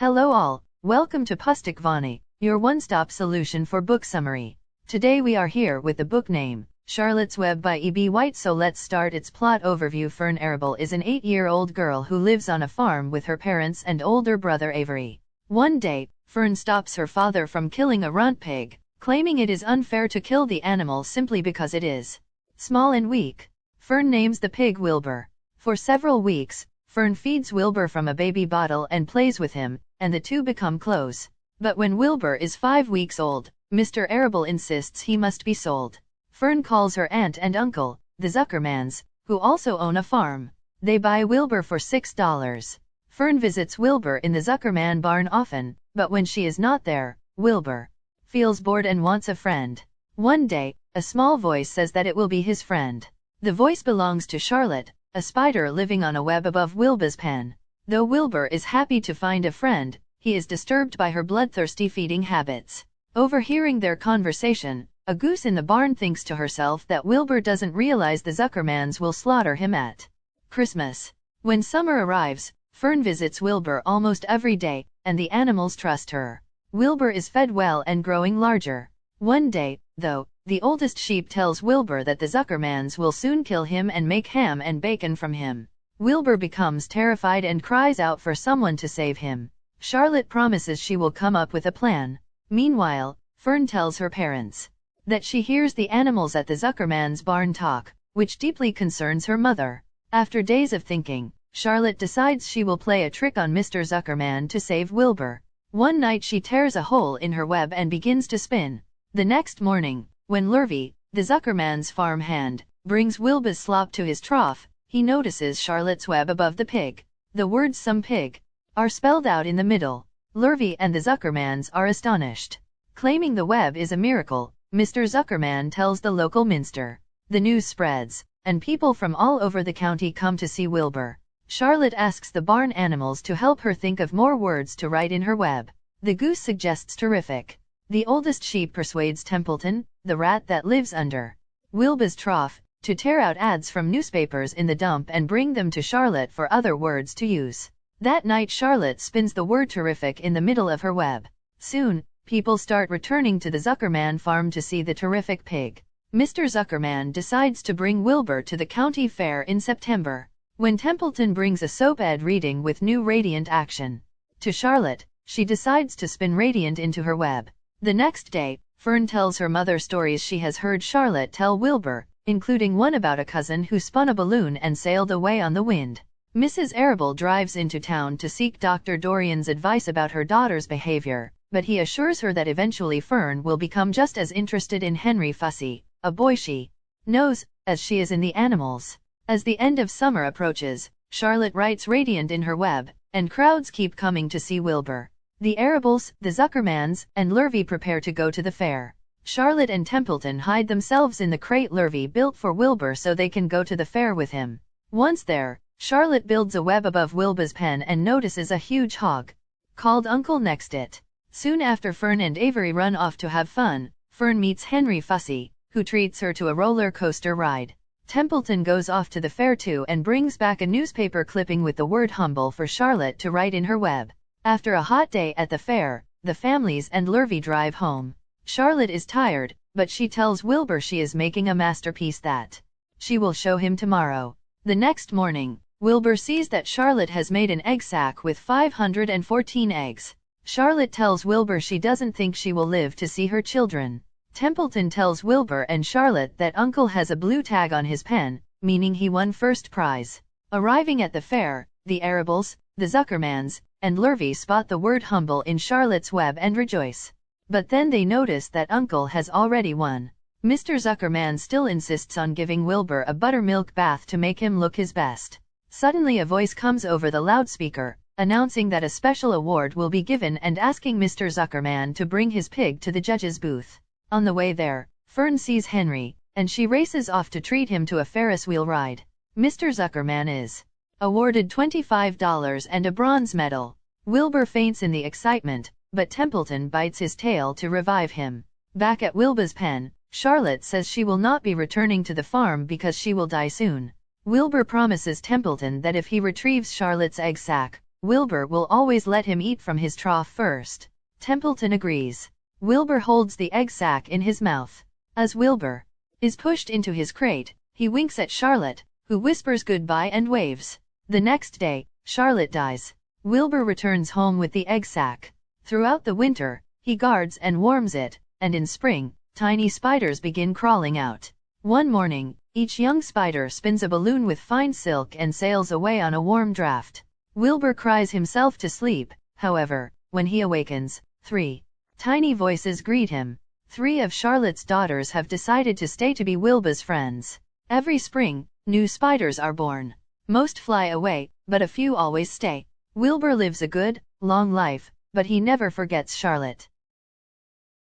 Hello all, welcome to Pustikvani, your one-stop solution for book summary. Today we are here with the book name, Charlotte's Web by E.B. White. So let's start its plot overview. Fern Arable is an 8-year-old girl who lives on a farm with her parents and older brother Avery. One day, Fern stops her father from killing a runt pig, claiming it is unfair to kill the animal simply because it is small and weak. Fern names the pig Wilbur. For several weeks, Fern feeds Wilbur from a baby bottle and plays with him, and the two become close. But when Wilbur is 5 weeks old, Mr. Arable insists he must be sold. Fern calls her aunt and uncle, the Zuckermans, who also own a farm. They buy Wilbur for $6. Fern visits Wilbur in the Zuckerman barn often, but when she is not there, Wilbur feels bored and wants a friend. One day, a small voice says that it will be his friend. The voice belongs to Charlotte, a spider living on a web above Wilba'S pen. Though Wilbur is happy to find a friend, he is disturbed by her bloodthirsty feeding habits. Overhearing their conversation, a goose in the barn thinks to herself that Wilbur doesn't realize the Zuckermans will slaughter him at Christmas. When summer arrives, Fern visits Wilbur almost every day, and the animals trust her. Wilbur is fed well and growing larger. One day, though, the oldest sheep tells Wilbur that the Zuckermans will soon kill him and make ham and bacon from him. Wilbur becomes terrified and cries out for someone to save him. Charlotte promises she will come up with a plan. Meanwhile, Fern tells her parents that she hears the animals at the Zuckerman's barn talk, which deeply concerns her mother. After days of thinking, Charlotte decides she will play a trick on Mr. Zuckerman to save Wilbur. One night she tears a hole in her web and begins to spin. The next morning, when Lurvy, the Zuckerman's farm hand, brings Wilbur's slop to his trough, he notices Charlotte's web above the pig. The words "some pig" are spelled out in the middle. Lurvy and the Zuckermans are astonished. Claiming the web is a miracle, Mr. Zuckerman tells the local minster. The news spreads, and people from all over the county come to see Wilbur. Charlotte asks the barn animals to help her think of more words to write in her web. The goose suggests terrific. The oldest sheep persuades Templeton, the rat that lives under Wilbur's trough, to tear out ads from newspapers in the dump and bring them to Charlotte for other words to use. That night Charlotte spins the word terrific in the middle of her web. Soon, people start returning to the Zuckerman farm to see the terrific pig. Mr. Zuckerman decides to bring Wilbur to the county fair in September, when Templeton brings a soap-ed reading with new radiant action. To Charlotte, she decides to spin radiant into her web. The next day, Fern tells her mother stories she has heard Charlotte tell Wilbur, including one about a cousin who spun a balloon and sailed away on the wind. Mrs. Arable drives into town to seek Dr. Dorian's advice about her daughter's behavior, but he assures her that eventually Fern will become just as interested in Henry Fussey, a boy she knows, as she is in the animals. As the end of summer approaches, Charlotte writes radiant in her web, and crowds keep coming to see Wilbur. The Arables, the Zuckermans, and Lurvy prepare to go to the fair. Charlotte and Templeton hide themselves in the crate Lurvy built for Wilbur so they can go to the fair with him. Once there, Charlotte builds a web above Wilbur's pen and notices a huge hog called Uncle next it. Soon after Fern and Avery run off to have fun, Fern meets Henry Fussey, who treats her to a roller coaster ride. Templeton goes off to the fair too and brings back a newspaper clipping with the word humble for Charlotte to write in her web. After a hot day at the fair, the families and Lurvy drive home. Charlotte is tired, but she tells Wilbur she is making a masterpiece that she will show him tomorrow. The next morning, Wilbur sees that Charlotte has made an egg sack with 514 eggs. Charlotte tells Wilbur she doesn't think she will live to see her children. Templeton tells Wilbur and Charlotte that Uncle has a blue tag on his pen, meaning he won first prize. Arriving at the fair, the Arables, the Zuckermans, and Lurvy spot the word humble in Charlotte's web and rejoice. But then they notice that Uncle has already won. Mr. Zuckerman still insists on giving Wilbur a buttermilk bath to make him look his best. Suddenly a voice comes over the loudspeaker, announcing that a special award will be given and asking Mr. Zuckerman to bring his pig to the judge's booth. On the way there, Fern sees Henry, and she races off to treat him to a Ferris wheel ride. Mr. Zuckerman is awarded $25 and a bronze medal. Wilbur faints in the excitement, but Templeton bites his tail to revive him. Back at Wilba'S pen, Charlotte says she will not be returning to the farm because she will die soon. Wilbur promises Templeton that if he retrieves Charlotte's egg sack, Wilbur will always let him eat from his trough first. Templeton agrees. Wilbur holds the egg sac in his mouth. As Wilbur is pushed into his crate, he winks at Charlotte, who whispers goodbye and waves. The next day, Charlotte dies. Wilbur returns home with the egg sac. Throughout the winter, he guards and warms it, and in spring, tiny spiders begin crawling out. One morning, each young spider spins a balloon with fine silk and sails away on a warm draft. Wilbur cries himself to sleep, however, when he awakens, 3 tiny voices greet him. 3 of Charlotte's daughters have decided to stay to be Wilbur's friends. Every spring, new spiders are born. Most fly away, but a few always stay. Wilbur lives a good, long life, but he never forgets Charlotte.